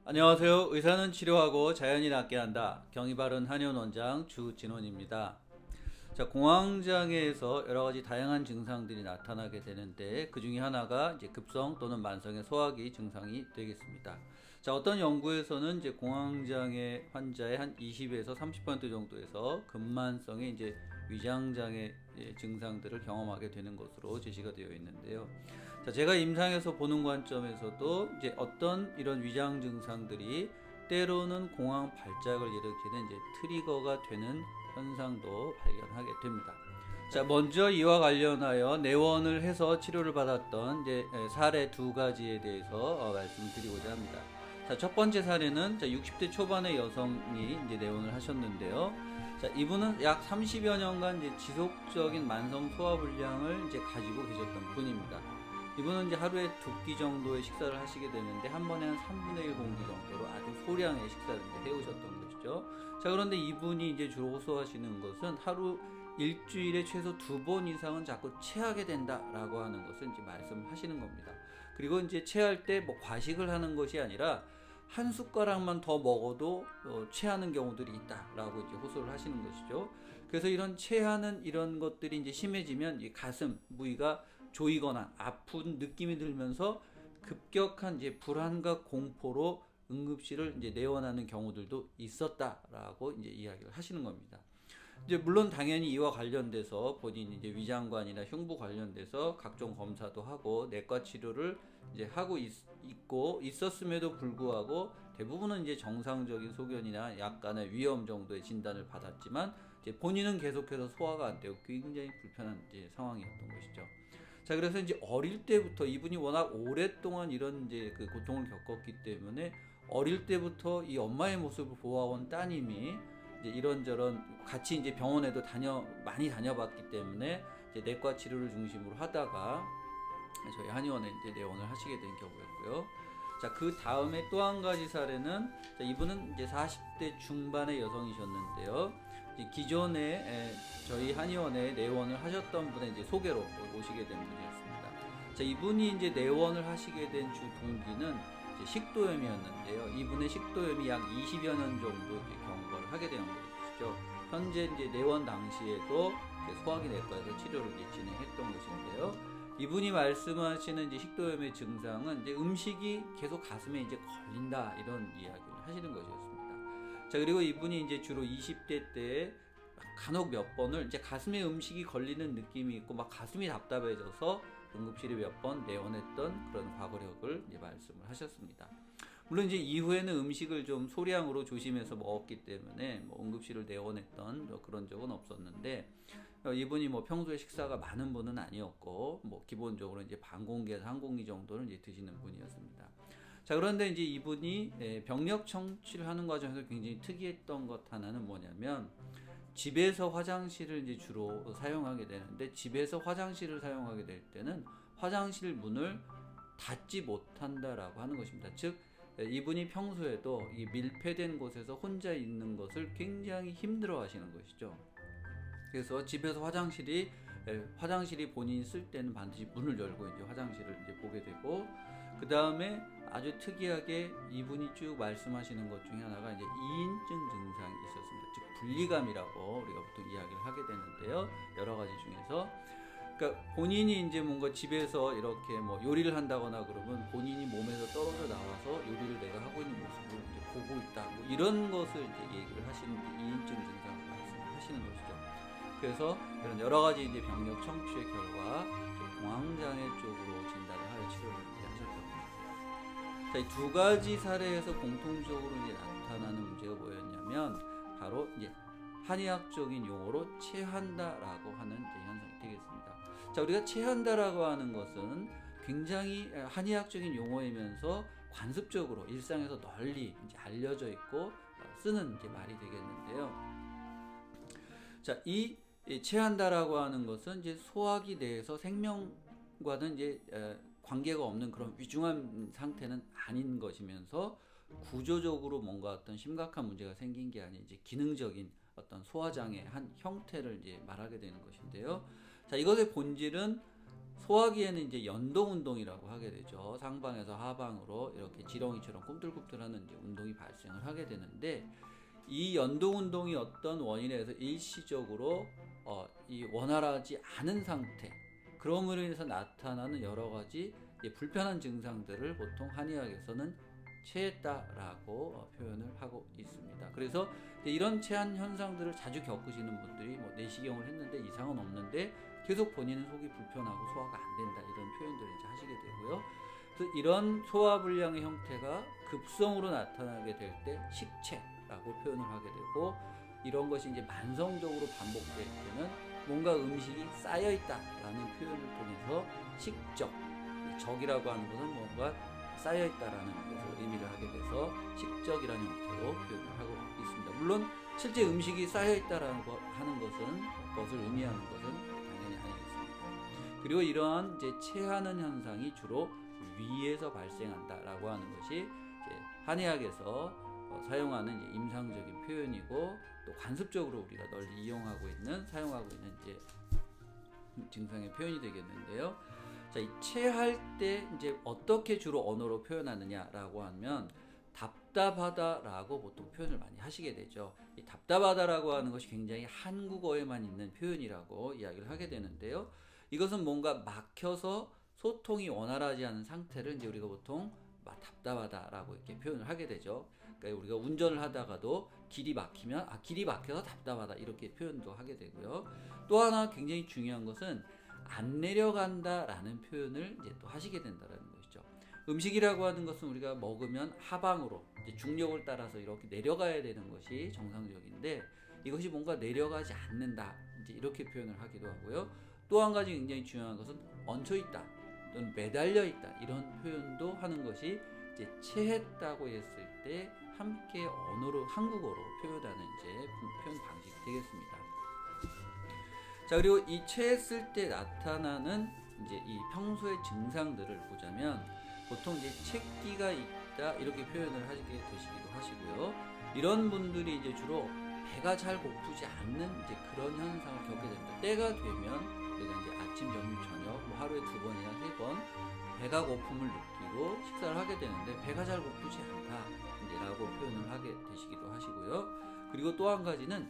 안녕하세요. 의사는 치료하고 자연이 낫게 한다. 경의 바른 한의원 원장 주진원입니다. 자, 공황장애에서 여러 가지 다양한 증상들이 나타나게 되는데 그 중에 하나가 이제 급성 또는 만성의 소화기 증상이 되겠습니다. 자, 어떤 연구에서는 이제 공황장애 환자의 한 20에서 30% 정도에서 근만성의 이제 위장장애 증상들을 경험하게 되는 것으로 제시가 되어 있는데요. 자, 제가 임상에서 보는 관점에서도 이제 어떤 이런 위장 증상들이 때로는 공황 발작을 일으키는 이제 트리거가 되는 현상도 발견하게 됩니다. 자, 먼저 이와 관련하여 내원을 해서 치료를 받았던 이제 사례 두 가지에 대해서 말씀드리고자 합니다. 자, 첫 번째 사례는 60대 초반의 여성이 이제 내원을 하셨는데요. 자, 이분은 약 30여 년간 이제 지속적인 만성 소화불량을 이제 가지고 계셨던 분입니다. 이분은 이제 하루에 2끼 정도의 식사를 하시게 되는데 한 번에 한 3분의 1 공기 정도로 아주 소량의 식사를 이제 해오셨던 것이죠. 자, 그런데 이분이 이제 주로 호소하시는 것은 하루 일주일에 최소 2번 이상은 자꾸 체하게 된다라고 하는 것을 이제 말씀하시는 겁니다. 그리고 이제 체할 때 뭐 과식을 하는 것이 아니라 한 숟가락만 더 먹어도 체하는 경우들이 있다라고 이제 호소를 하시는 것이죠. 그래서 이런 체하는 이런 것들이 이제 심해지면 이 가슴 부위가 조이거나 아픈 느낌이 들면서 급격한 이제 불안과 공포로 응급실을 이제 내원하는 경우들도 있었다라고 이제 이야기를 하시는 겁니다. 이제 물론 당연히 이와 관련돼서 본인이 이제 위장관이나 흉부 관련돼서 각종 검사도 하고 내과 치료를 이제 하고 있고 있었음에도 불구하고 대부분은 이제 정상적인 소견이나 약간의 위험 정도의 진단을 받았지만 이제 본인은 계속해서 소화가 안 되고 굉장히 불편한 이제 상황이었던 것이죠. 자, 그래서 이제 어릴 때부터 이분이 워낙 오랫동안 이런 이제 그 고통을 겪었기 때문에 어릴 때부터 이 엄마의 모습을 보아온 따님이 이제 이런저런 같이 이제 병원에도 많이 다녀봤기 때문에 이제 내과 치료를 중심으로 하다가 저희 한의원에 이제 내원을 하시게 된 경우였고요. 자, 그 다음에 또 한 가지 사례는 이분은 이제 40대 중반의 여성이셨는데요. 이제 기존에 저희 한의원에 내원을 하셨던 분의 이제 소개로 오시게 된 분이었습니다. 자, 이분이 이제 내원을 하시게 된 주 동기는 이제 식도염이었는데요. 이분의 식도염이 약 20여 년 정도 이제 경과를 하게 된 것이죠. 현재 이제 내원 당시에도 이제 소화기 내과에서 치료를 이제 진행했던 것인데요. 이분이 말씀하시는 이제 식도염의 증상은 이제 음식이 계속 가슴에 이제 걸린다 이런 이야기를 하시는 것이었습니다. 자, 그리고 이분이 이제 주로 20대 때 간혹 몇 번을 이제 가슴에 음식이 걸리는 느낌이 있고 막 가슴이 답답해져서 응급실에 몇 번 내원했던 그런 과거력을 이제 말씀을 하셨습니다. 물론 이제 이후에는 음식을 좀 소량으로 조심해서 먹었기 때문에 뭐 응급실을 내원했던 그런 적은 없었는데 이분이 뭐 평소에 식사가 많은 분은 아니었고 뭐 기본적으로 이제 반 공기에서 한 공기 정도는 이제 드시는 분이었습니다. 자, 그런데 이제 이분이 병력 청취를 하는 과정에서 굉장히 특이했던 것 하나는 뭐냐면 집에서 화장실을 이제 주로 사용하게 되는데 집에서 화장실을 사용하게 될 때는 화장실 문을 닫지 못한다라고 하는 것입니다. 즉 이분이 평소에도 이 밀폐된 곳에서 혼자 있는 것을 굉장히 힘들어 하시는 것이죠. 그래서 집에서 화장실이 본인이 쓸 때는 반드시 문을 열고 이제 화장실을 이제 보게 되고, 그 다음에 아주 특이하게 이분이 쭉 말씀하시는 것 중에 하나가 이제 2인증 증상이 있었습니다. 즉 분리감이라고 우리가 보통 이야기를 하게 되는데요. 여러 가지 중에서 그러니까 본인이 이제 뭔가 집에서 이렇게 뭐 요리를 한다거나 그러면 본인이 몸에서 떨어져 나와서 요리를 내가 하고 있는 모습을 이제 보고 있다. 뭐 이런 것을 이제 얘기를 하시는 게 2인증 증상을 말씀을 하시는 것이죠. 그래서 이런 여러 가지 이제 병력 청취의 결과 공황장애 쪽으로 진단을 하여 치료를 하셨던 겁니다. 자, 이 두 가지 사례에서 공통적으로 이제 나타나는 문제가 뭐였냐면 바로 이제 한의학적인 용어로 체한다라고 하는 이제 현상이 되겠습니다. 자, 우리가 체한다라고 하는 것은 굉장히 한의학적인 용어이면서 관습적으로 일상에서 널리 이제 알려져 있고 쓰는 이제 말이 되겠는데요. 자, 이 체한다라고 하는 것은 이제 소화기 내에서 생명과는 이제 관계가 없는 그런 위중한 상태는 아닌 것이면서 구조적으로 뭔가 어떤 심각한 문제가 생긴 게 아닌 이제 기능적인 어떤 소화장애 한 형태를 이제 말하게 되는 것인데요. 자, 이것의 본질은 소화기에는 이제 연동 운동이라고 하게 되죠. 상방에서 하방으로 이렇게 지렁이처럼 꿈틀꿈틀하는 이제 운동이 발생을 하게 되는데, 이 연동 운동이 어떤 원인에서 일시적으로 이 원활하지 않은 상태, 그럼으로 인해서 나타나는 여러 가지 불편한 증상들을 보통 한의학에서는 체했다라고 표현을 하고 있습니다. 그래서 이런 체한 현상들을 자주 겪으시는 분들이 뭐 내시경을 했는데 이상은 없는데 계속 본인은 속이 불편하고 소화가 안 된다, 이런 표현들을 이제 하시게 되고요. 그래서 이런 소화불량의 형태가 급성으로 나타나게 될 때 식체라고 표현을 하게 되고, 이런 것이 이제 만성적으로 반복될 때는 뭔가 음식이 쌓여 있다라는 표현을 통해서 식적, 적이라고 하는 것은 뭔가 쌓여 있다라는 것을 의미를 하게 돼서 식적이라는 형태로 표현을 하고 있습니다. 물론 실제 음식이 쌓여 있다라는 하는 것을 의미하는 것은 당연히 아니겠습니다. 그리고 이러한 이제 체하는 현상이 주로 위에서 발생한다라고 하는 것이 이제 한의학에서 사용하는 이제 임상적인 표현이고, 또 관습적으로 우리가 널리 사용하고 있는 이제 증상의 표현이 되겠는데요. 자, 이 체할 때 이제 어떻게 주로 언어로 표현하느냐라고 하면 답답하다라고 보통 표현을 많이 하시게 되죠. 이 답답하다라고 하는 것이 굉장히 한국어에만 있는 표현이라고 이야기를 하게 되는데요. 이것은 뭔가 막혀서 소통이 원활하지 않은 상태를 이제 우리가 보통 답답하다라고 이렇게 표현을 하게 되죠. 그러니까 우리가 운전을 하다가도 길이 막히면 길이 막혀서 답답하다, 이렇게 표현도 하게 되고요. 또 하나 굉장히 중요한 것은 안 내려간다라는 표현을 이제 또 하시게 된다는 것이죠. 음식이라고 하는 것은 우리가 먹으면 하방으로 이제 중력을 따라서 이렇게 내려가야 되는 것이 정상적인데, 이것이 뭔가 내려가지 않는다, 이제 이렇게 표현을 하기도 하고요. 또 한 가지 굉장히 중요한 것은 얹혀 있다 또는 매달려 있다, 이런 표현도 하는 것이 이제 체했다고 했을 때 함께 언어로, 한국어로 표현하는 이제 표현 방식이 되겠습니다. 자, 그리고 이 체했을 때 나타나는 이제 이 평소의 증상들을 보자면 보통 이제 체기가 있다, 이렇게 표현을 하게 되시기도 하시고요. 이런 분들이 이제 주로 배가 잘 고프지 않는 이제 그런 현상을 겪게 됩니다. 때가 되면 우리가 이제 아침, 점심, 저녁 뭐 하루에 2번이나 3번 배가 고픔을 느끼고 식사를 하게 되는데 배가 잘 고프지 않다, 이제라고 표현을 하게 되시기도 하시고요. 그리고 또 한 가지는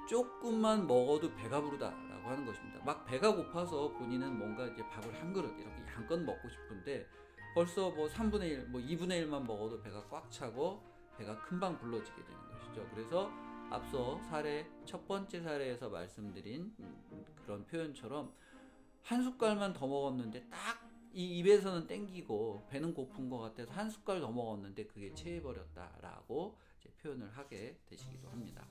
조금만 먹어도 배가 부르다라고 하는 것입니다. 막 배가 고파서 본인은 뭔가 이제 밥을 한 그릇 이렇게 양껏 먹고 싶은데 벌써 뭐 3분의 1, 뭐 2분의 1만 먹어도 배가 꽉 차고 배가 금방 불러지게 되는 것이죠. 그래서 앞서 첫 번째 사례에서 말씀드린 그런 표현처럼 한 숟갈만 더 먹었는데 딱 이 입에서는 땡기고 배는 고픈 것 같아서 한 숟갈 더 먹었는데 그게 체해버렸다라고 이제 표현을 하게 되시기도 합니다.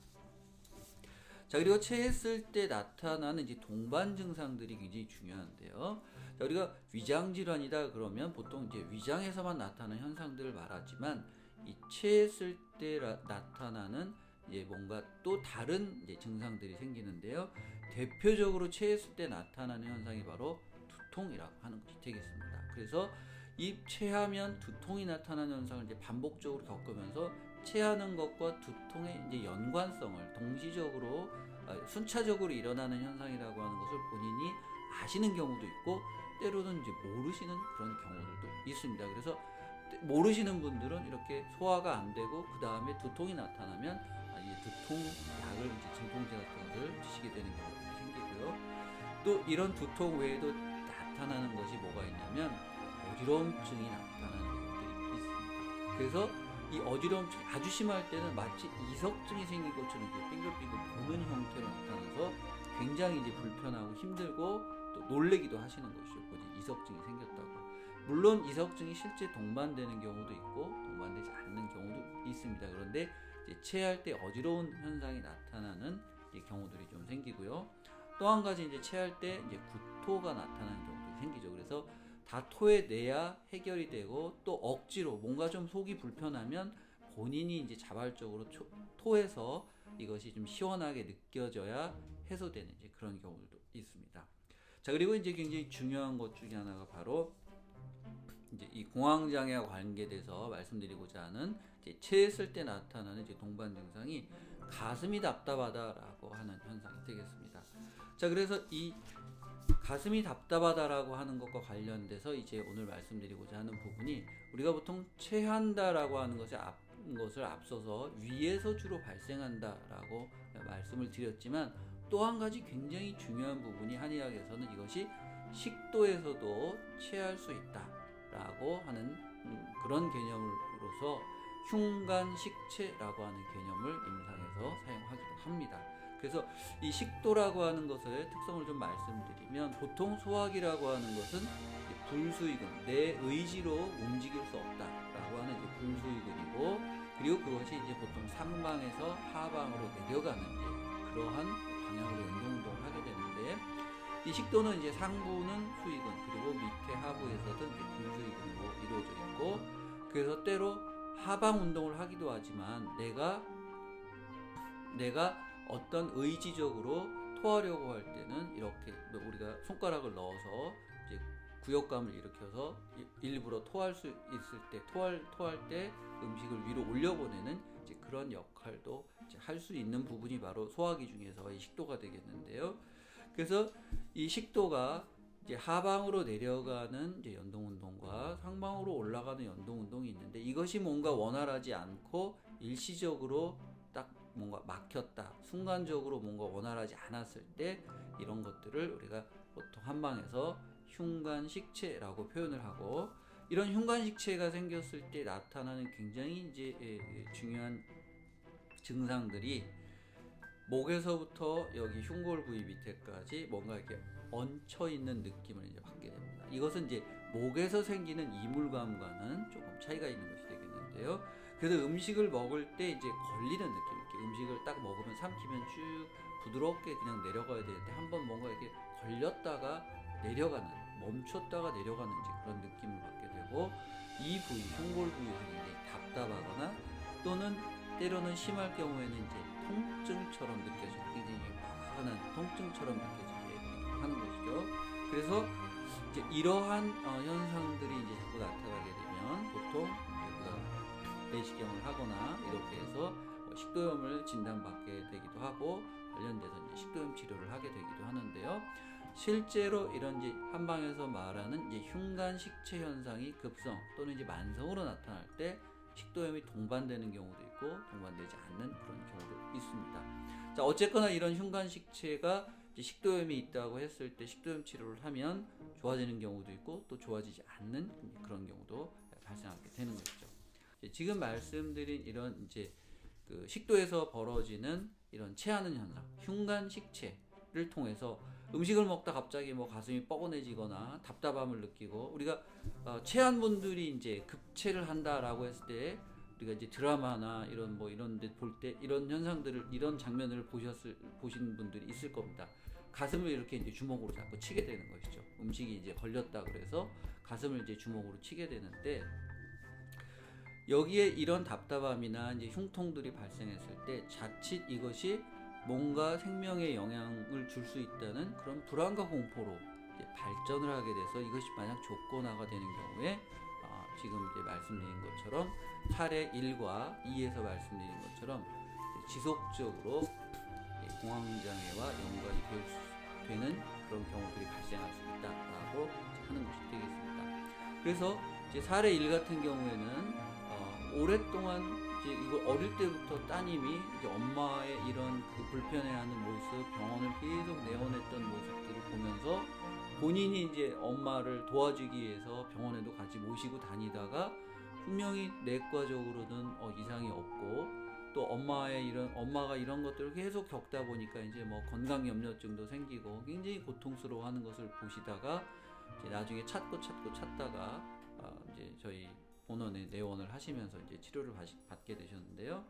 자, 그리고 체했을 때 나타나는 이제 동반 증상들이 굉장히 중요한데요. 자, 우리가 위장 질환이다 그러면 보통 이제 위장에서만 나타나는 현상들을 말하지만, 이 체했을 때 나타나는 이제 뭔가 또 다른 이제 증상들이 생기는데요. 대표적으로 체했을 때 나타나는 현상이 바로 두통이라고 하는 것이 되겠습니다. 그래서 이 체하면 두통이 나타나는 현상을 이제 반복적으로 겪으면서 체하는 것과 두통의 이제 연관성을 동시적으로 순차적으로 일어나는 현상이라고 하는 것을 본인이 아시는 경우도 있고, 때로는 이제 모르시는 그런 경우들도 있습니다. 그래서 모르시는 분들은 이렇게 소화가 안 되고 그 다음에 두통이 나타나면 이 두통 약을 이제 진통제 같은 것을 드시게 되는 경우도 생기고요. 또 이런 두통 외에도 나타나는 것이 뭐가 있냐면 어지러움증이 나타나는 경우들이 있습니다. 그래서 이 어지러움증 아주 심할 때는 마치 이석증이 생긴 것처럼 이렇게 빙글빙글 도는 형태로 나타나서 굉장히 이제 불편하고 힘들고 또 놀래기도 하시는 것이죠. 이석증이 생겼다고. 물론 이석증이 실제 동반되는 경우도 있고 동반되지 않는 경우도 있습니다. 그런데 이제 체할 때 어지러운 현상이 나타나는 경우들이 좀 생기고요. 또 한 가지 이제 체할 때 이제 구토가 나타나는 경우도 생기죠. 그래서 다 토해내야 해결이 되고, 또 억지로 뭔가 좀 속이 불편하면 본인이 이제 자발적으로 토해서 이것이 좀 시원하게 느껴져야 해소되는 이제 그런 경우들도 있습니다. 자, 그리고 이제 굉장히 중요한 것 중에 하나가 바로 이제 이 공황장애와 관계돼서 말씀드리고자 하는 이제 체했을 때 나타나는 이제 동반 증상이 가슴이 답답하다라고 하는 현상이 되겠습니다. 자, 그래서 이 가슴이 답답하다라고 하는 것과 관련돼서 이제 오늘 말씀드리고자 하는 부분이, 우리가 보통 체한다라고 하는 것을 앞서서 위에서 주로 발생한다라고 말씀을 드렸지만, 또 한 가지 굉장히 중요한 부분이 한의학에서는 이것이 식도에서도 체할 수 있다라고 하는 그런 개념으로서 흉간식체라고 하는 개념을 임상에서 사용하기도 합니다. 그래서 이 식도라고 하는 것의 특성을 좀 말씀드리면, 보통 소화기라고 하는 것은 불수의근, 내 의지로 움직일 수 없다라고 하는 불수의근이고, 그리고 그것이 이제 보통 상방에서 하방으로 내려가는 그러한 방향으로 운동을 하게 되는데, 이 식도는 이제 상부는 수의근, 그리고 밑에 하부에서도 이제 불수의근으로 이루어져 있고, 그래서 때로 하방 운동을 하기도 하지만 내가 어떤 의지적으로 토하려고 할 때는 이렇게 우리가 손가락을 넣어서 이제 구역감을 일으켜서 일부러 토할 수 있을 때, 토할 때 음식을 위로 올려보내는 이제 그런 역할도 할 수 있는 부분이 바로 소화기 중에서 이 식도가 되겠는데요. 그래서 이 식도가 이제 하방으로 내려가는 이제 연동운동과 상방으로 올라가는 연동운동이 있는데, 이것이 뭔가 원활하지 않고 일시적으로 딱 뭔가 막혔다, 순간적으로 뭔가 원활하지 않았을 때, 이런 것들을 우리가 보통 한방에서 흉간식체라고 표현을 하고, 이런 흉간식체가 생겼을 때 나타나는 굉장히 이제 중요한 증상들이, 목에서부터 여기 흉골 부위 밑에까지 뭔가 이렇게 얹혀 있는 느낌을 이제 받게 됩니다. 이것은 이제 목에서 생기는 이물감과는 조금 차이가 있는 것이 되겠는데요. 그래서 음식을 먹을 때 이제 걸리는 느낌, 이렇게 음식을 딱 먹으면 삼키면 쭉 부드럽게 그냥 내려가야 되는데, 한번 뭔가 이렇게 걸렸다가 내려가는, 멈췄다가 내려가는 이제 그런 느낌을 받게 되고, 이 부위, 흉골 부위에서 굉장히 답답하거나, 또는 때로는 심할 경우에는 이제 통증처럼 느껴지는, 굉장히 화한 통증처럼 느껴지게 하는 것이죠. 그래서 이제 이러한 현상들이 이제 자꾸 나타나게 되면, 보통 우리가 내시경을 하거나 이렇게 해서 식도염을 진단받게 되기도 하고, 관련돼서 이제 식도염 치료를 하게 되기도 하는데요. 실제로 이런 이제 한방에서 말하는 이제 흉간식체 현상이 급성 또는 이제 만성으로 나타날 때 식도염이 동반되는 경우도 있고 동반되지 않는 그런 경우도 있습니다. 자, 어쨌거나 이런 흉간식체가 이제 식도염이 있다고 했을 때 식도염 치료를 하면 좋아지는 경우도 있고, 또 좋아지지 않는 그런 경우도 발생하게 되는 것이죠. 지금 말씀드린 이런 이제 그 식도에서 벌어지는 이런 체하는 현상, 흉간식체를 통해서 음식을 먹다 갑자기 뭐 가슴이 뻐근해지거나 답답함을 느끼고, 우리가 체한 분들이 이제 급체를 한다라고 했을 때, 우리가 이제 드라마나 이런 뭐 이런 데 볼 때 이런 현상들을, 이런 장면을 보신 분들이 있을 겁니다. 가슴을 이렇게 이제 주먹으로 자꾸 치게 되는 것이죠. 음식이 이제 걸렸다 그래서 가슴을 이제 주먹으로 치게 되는데, 여기에 이런 답답함이나 이제 흉통들이 발생했을 때 자칫 이것이 뭔가 생명에 영향을 줄 수 있다는 그런 불안과 공포로 이제 발전을 하게 돼서, 이것이 만약 조건화가 되는 경우에 지금 이제 말씀드린 것처럼 사례 1과 2에서 말씀드린 것처럼 지속적으로 공황장애와 연관이 되는 그런 경우들이 발생할 수 있다라고 하는 것이 되겠습니다. 그래서 이제 사례 1 같은 경우에는 오랫동안 이제 이거 어릴 때부터 따님이 이제 엄마의 이런 그 불편해하는 모습, 병원을 계속 내원했던 모습들을 보면서 본인이 이제 엄마를 도와주기 위해서 병원에도 같이 모시고 다니다가 분명히 내과적으로는 이상이 없고, 또 엄마가 이런 것들을 계속 겪다 보니까 이제 뭐 건강염려증도 생기고 굉장히 고통스러워하는 것을 보시다가 이제 나중에 찾다가 이제 저희 본원에 내원을 하시면서 이제 치료를 받게 되셨는데요.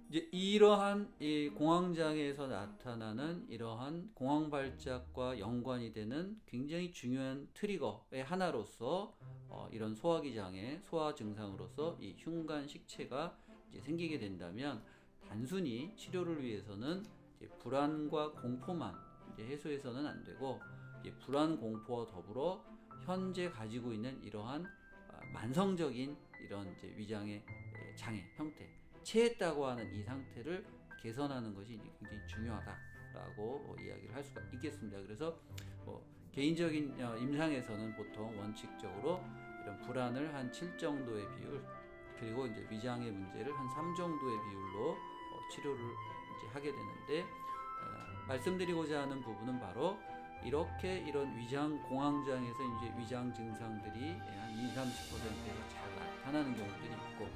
이제 이러한 이 공황장애에서 나타나는 이러한 공황발작과 연관이 되는 굉장히 중요한 트리거의 하나로서 이런 소화기 장애, 소화 증상으로서 이 흉간식체가 이제 생기게 된다면, 단순히 치료를 위해서는 이제 불안과 공포만 이제 해소해서는 안 되고, 이제 불안, 공포와 더불어 현재 가지고 있는 이러한 만성적인 이런 이제 위장의 장애 형태, 체했다고 하는 이 상태를 개선하는 것이 이제 굉장히 중요하다라고 라고 이야기를 할 수가 있겠습니다. 그래서 개인적인 임상에서는 보통 원칙적으로 이런 불안을 한 7 정도의 비율, 그리고 이제 위장의 문제를 한 3 정도의 비율로 치료를 이제 하게 되는데, 말씀드리고자 하는 부분은 바로 이렇게 이런 위장 공황장애에서 이제 위장 증상들이 한 20-30%가 잘 나타나는 경우들이 있고,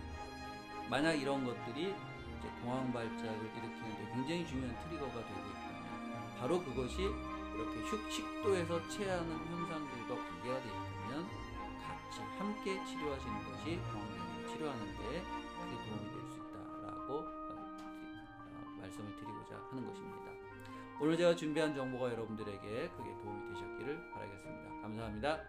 만약 이런 것들이 이제 공황 발작을 일으키는데 굉장히 중요한 트리거가 되고 있다면, 바로 그것이 이렇게 식도에서 체하는 현상들과 관계가 되어 있다면 같이 함께 치료하시는 것이 공황장애를 치료하는데 크게 도움이 될 수 있다라고 말씀을 드리고자 하는 것입니다. 오늘 제가 준비한 정보가 여러분들에게 크게 도움이 되셨기를 바라겠습니다. 감사합니다.